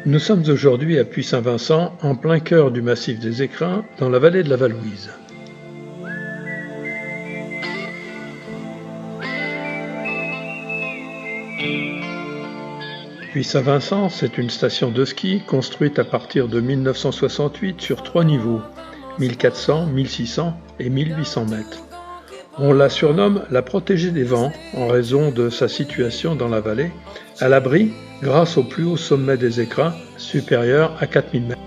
Nous sommes aujourd'hui à Puy-Saint-Vincent, en plein cœur du massif des Écrins, dans la vallée de la Valouise. Puy-Saint-Vincent, c'est une station de ski construite à partir de 1968 sur 3 niveaux, 1400, 1600 et 1800 mètres. On la surnomme la protégée des vents en raison de sa situation dans la vallée, à l'abri grâce au plus haut sommet des Écrins, supérieur à 4000 mètres.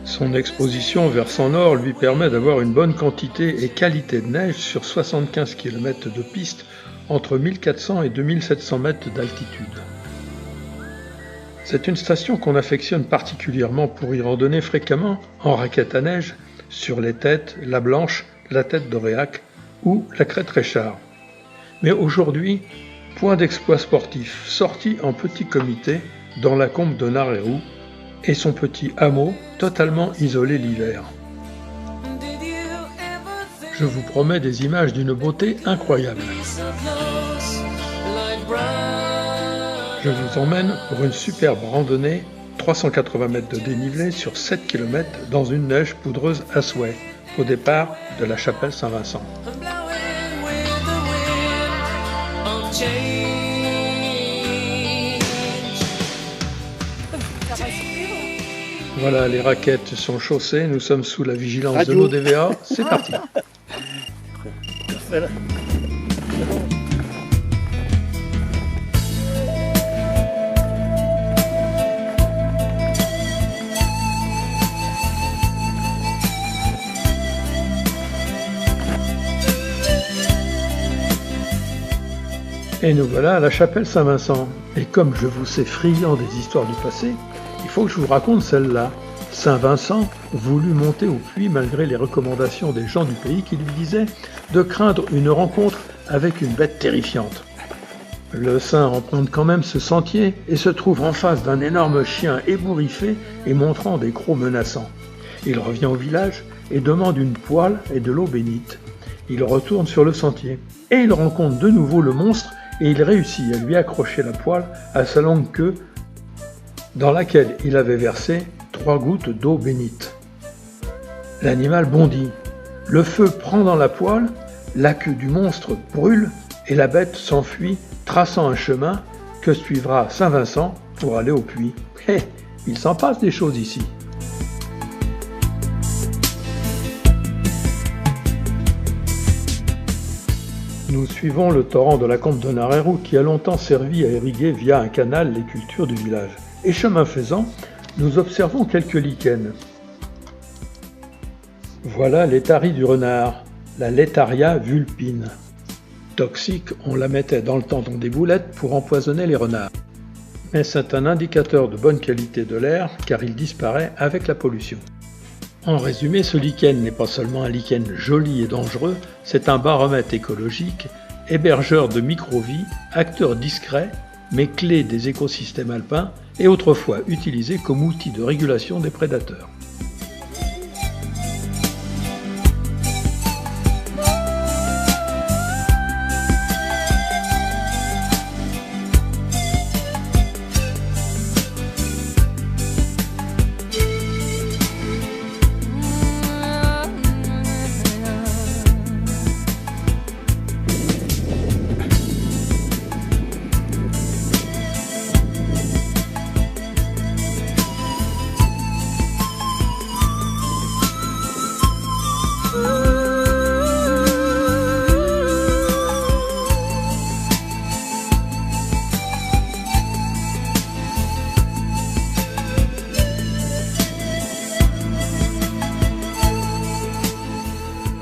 Son exposition vers son nord lui permet d'avoir une bonne quantité et qualité de neige sur 75 km de piste entre 1400 et 2700 mètres d'altitude. C'est une station qu'on affectionne particulièrement pour y randonner fréquemment en raquette à neige sur les têtes, la Blanche, la tête d'Auréac ou la crête Réchard. Mais aujourd'hui, point d'exploit sportif, sorti en petit comité dans la combe de Narérou et son petit hameau totalement isolé l'hiver. Je vous promets des images d'une beauté incroyable. Je vous emmène pour une superbe randonnée, 380 mètres de dénivelé sur 7 km dans une neige poudreuse à souhait, au départ de la chapelle Saint-Vincent. Voilà, les raquettes sont chaussées, nous sommes sous la vigilance de l'ODVA, c'est parti. Et nous voilà à la chapelle Saint-Vincent. Et comme je vous sais friand des histoires du passé, il faut que je vous raconte celle-là. Saint-Vincent voulut monter au puits malgré les recommandations des gens du pays qui lui disaient de craindre une rencontre avec une bête terrifiante. Le saint emprunte quand même ce sentier et se trouve en face d'un énorme chien ébouriffé et montrant des crocs menaçants. Il revient au village et demande une poêle et de l'eau bénite. Il retourne sur le sentier et il rencontre de nouveau le monstre et il réussit à lui accrocher la poêle à sa longue queue dans laquelle il avait versé 3 gouttes d'eau bénite. L'animal bondit, le feu prend dans la poêle, la queue du monstre brûle et la bête s'enfuit traçant un chemin que suivra Saint-Vincent pour aller au puits. Il s'en passe des choses ici. Nous suivons le torrent de la combe de Narérou qui a longtemps servi à irriguer via un canal les cultures du village. Et chemin faisant, nous observons quelques lichens. Voilà l'étarie du renard, la Laetaria vulpine. Toxique, on la mettait dans le temps dans des boulettes pour empoisonner les renards. Mais c'est un indicateur de bonne qualité de l'air car il disparaît avec la pollution. En résumé, ce lichen n'est pas seulement un lichen joli et dangereux, c'est un baromètre écologique, hébergeur de micro-vies, acteur discret, mais clé des écosystèmes alpins et autrefois utilisé comme outil de régulation des prédateurs.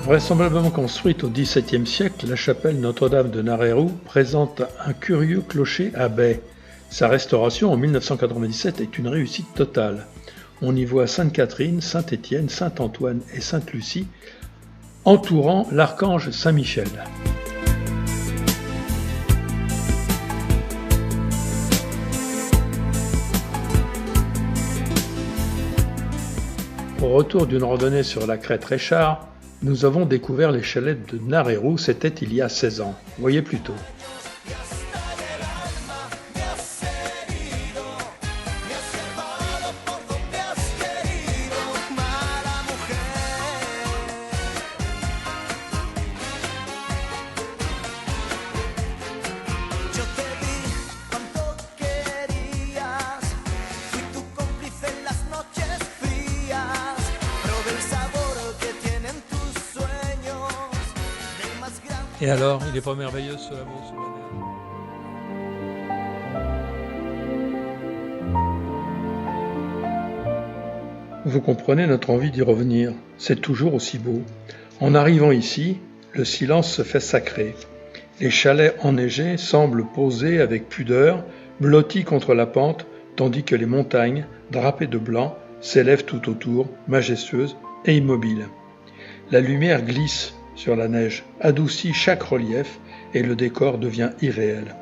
Vraisemblablement construite au XVIIe siècle, la chapelle Notre-Dame de Narérou présente un curieux clocher à baie. Sa restauration en 1997 est une réussite totale. On y voit Sainte-Catherine, Saint-Étienne, Saint-Antoine et Sainte-Lucie entourant l'archange Saint-Michel. Au retour d'une randonnée sur la crête Réchard, Nous avons découvert les chalets de Narerou, c'était il y a 16 ans, voyez plutôt. Et alors, il n'est pas merveilleux ce hameau sous la neige? Vous comprenez notre envie d'y revenir, c'est toujours aussi beau. En arrivant ici, le silence se fait sacré. Les chalets enneigés semblent posés avec pudeur, blottis contre la pente, tandis que les montagnes, drapées de blanc, s'élèvent tout autour, majestueuses et immobiles. La lumière glisse sur la neige, adoucit chaque relief et le décor devient irréel.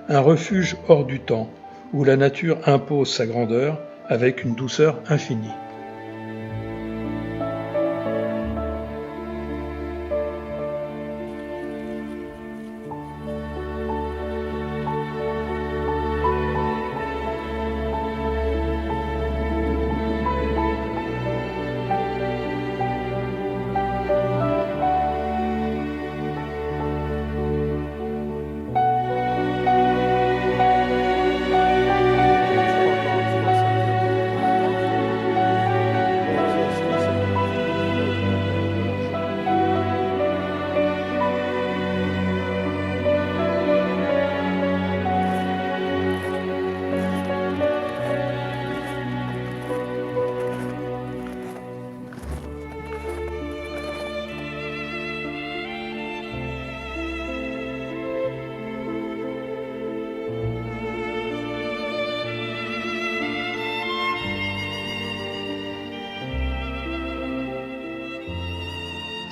Un refuge hors du temps, où la nature impose sa grandeur avec une douceur infinie.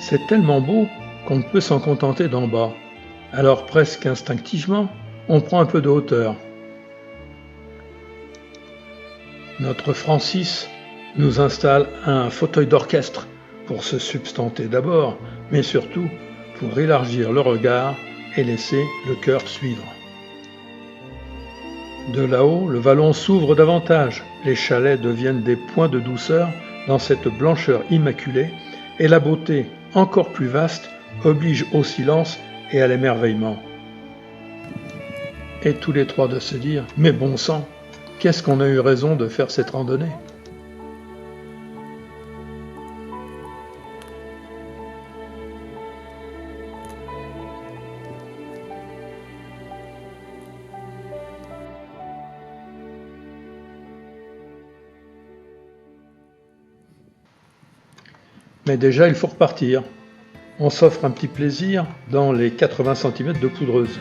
C'est tellement beau qu'on ne peut s'en contenter d'en bas. Alors presque instinctivement, on prend un peu de hauteur. Notre Francis nous installe un fauteuil d'orchestre pour se substanter d'abord, mais surtout pour élargir le regard et laisser le cœur suivre. De là-haut, le vallon s'ouvre davantage, les chalets deviennent des points de douceur dans cette blancheur immaculée, et la beauté, encore plus vaste, oblige au silence et à l'émerveillement. Et tous les trois de se dire « Mais bon sang, qu'est-ce qu'on a eu raison de faire cette randonnée ?» Mais déjà, il faut repartir. On s'offre un petit plaisir dans les 80 cm de poudreuse.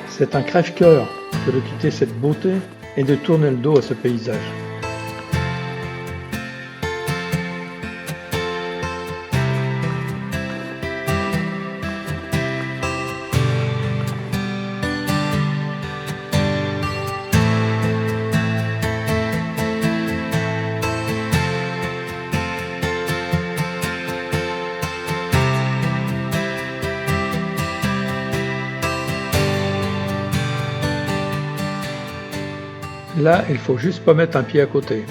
C'est un crève-cœur que de quitter cette beauté et de tourner le dos à ce paysage. Là, il faut juste pas mettre un pied à côté.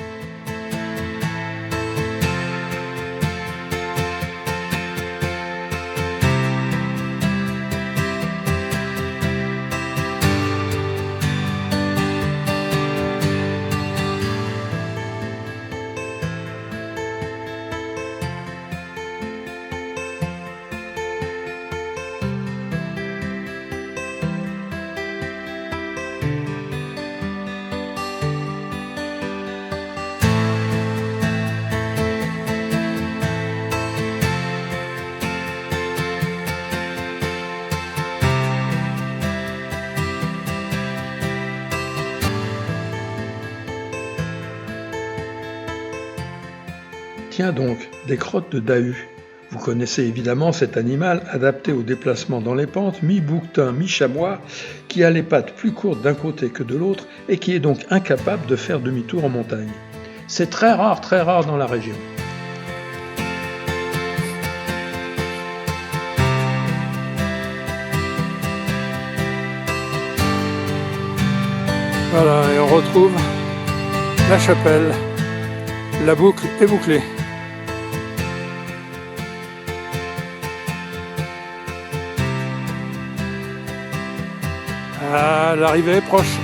Tiens donc, des crottes de Dahu. Vous connaissez évidemment cet animal adapté au déplacement dans les pentes, mi-bouquetin, mi-chamois, qui a les pattes plus courtes d'un côté que de l'autre et qui est donc incapable de faire demi-tour en montagne. C'est très rare dans la région. Voilà, et on retrouve la chapelle. La boucle est bouclée. Ah, l'arrivée est proche.